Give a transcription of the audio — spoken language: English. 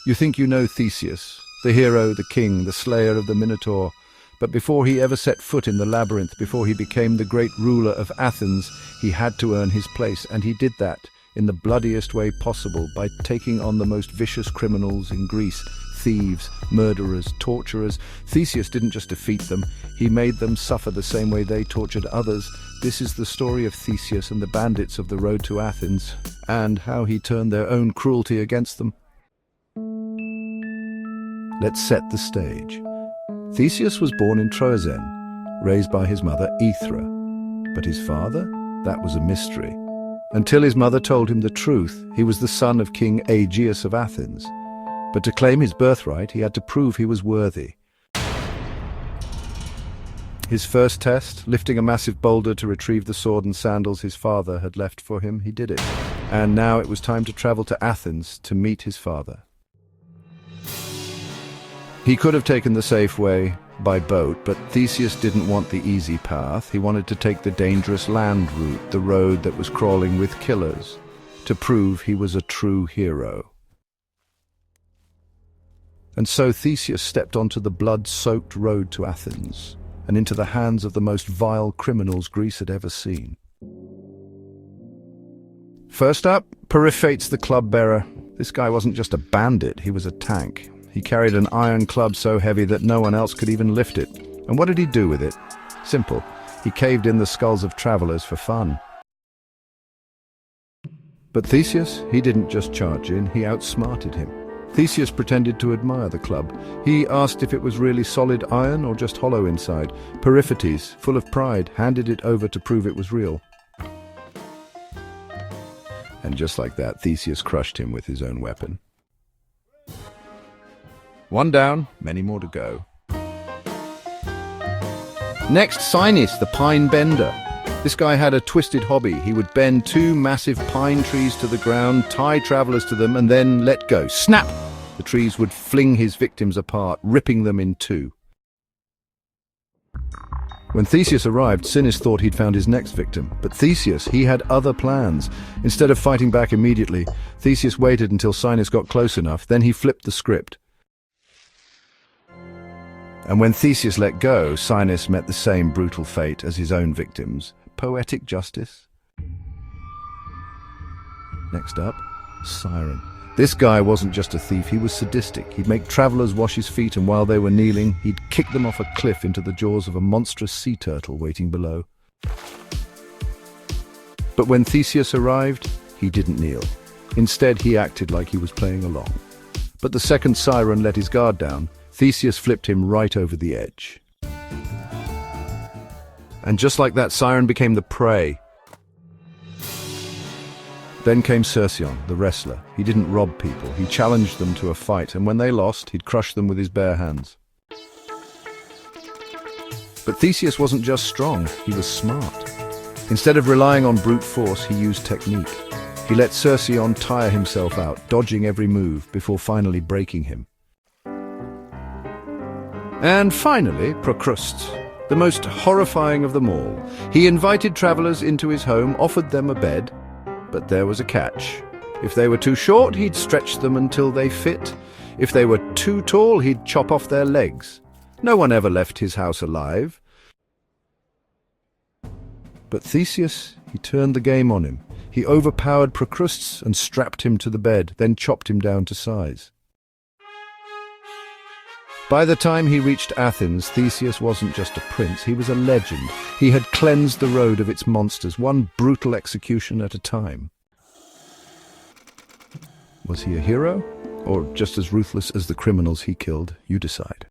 You think you know Theseus, the hero, the king, the slayer of the Minotaur. But before he ever set foot in the Labyrinth, before he became the great ruler of Athens, he had to earn his place, and he did that in the bloodiest way possible by taking on the most vicious criminals in Greece, thieves, murderers, torturers. Theseus didn't just defeat them, he made them suffer the same way they tortured others. This is the story of Theseus and the bandits of the road to Athens, and how he turned their own cruelty against them. Let's set the stage. Theseus was born in Troezen, raised by his mother Aethra. But his father? That was a mystery. Until his mother told him the truth, he was the son of King Aegeus of Athens. But to claim his birthright, he had to prove he was worthy. His first test, lifting a massive boulder to retrieve the sword and sandals his father had left for him, he did it. And now it was time to travel to Athens to meet his father. He could have taken the safe way by boat, but Theseus didn't want the easy path. He wanted to take the dangerous land route, the road that was crawling with killers, to prove he was a true hero. And so Theseus stepped onto the blood-soaked road to Athens, and into the hands of the most vile criminals Greece had ever seen. First up, Periphates the club-bearer. This guy wasn't just a bandit, he was a tank. He carried an iron club so heavy that no one else could even lift it. And what did he do with it? Simple. He caved in the skulls of travelers for fun. But Theseus, he didn't just charge in, he outsmarted him. Theseus pretended to admire the club. He asked if it was really solid iron or just hollow inside. Periphates, full of pride, handed it over to prove it was real. And just like that, Theseus crushed him with his own weapon. One down, many more to go. Next, Sinis, the pine bender. This guy had a twisted hobby. He would bend two massive pine trees to the ground, tie travelers to them, and then let go. Snap! The trees would fling his victims apart, ripping them in two. When Theseus arrived, Sinis thought he'd found his next victim. But Theseus, he had other plans. Instead of fighting back immediately, Theseus waited until Sinis got close enough, then he flipped the script. And when Theseus let go, Sinis met the same brutal fate as his own victims. Poetic justice. Next up, Siren. This guy wasn't just a thief, he was sadistic. He'd make travelers wash his feet, and while they were kneeling, he'd kick them off a cliff into the jaws of a monstrous sea turtle waiting below. But when Theseus arrived, he didn't kneel. Instead, he acted like he was playing along. But the second Siren let his guard down, Theseus flipped him right over the edge. And just like that, Siren became the prey. Then came Cercyon, the wrestler. He didn't rob people, he challenged them to a fight, and when they lost, he'd crush them with his bare hands. But Theseus wasn't just strong, he was smart. Instead of relying on brute force, he used technique. He let Cercyon tire himself out, dodging every move, before finally breaking him. And finally, Procrustes, the most horrifying of them all. He invited travelers into his home, offered them a bed, but there was a catch. If they were too short, he'd stretch them until they fit. If they were too tall, he'd chop off their legs. No one ever left his house alive. But Theseus, he turned the game on him. He overpowered Procrustes and strapped him to the bed, then chopped him down to size. By the time he reached Athens, Theseus wasn't just a prince, he was a legend. He had cleansed the road of its monsters, one brutal execution at a time. Was he a hero, or just as ruthless as the criminals he killed? You decide.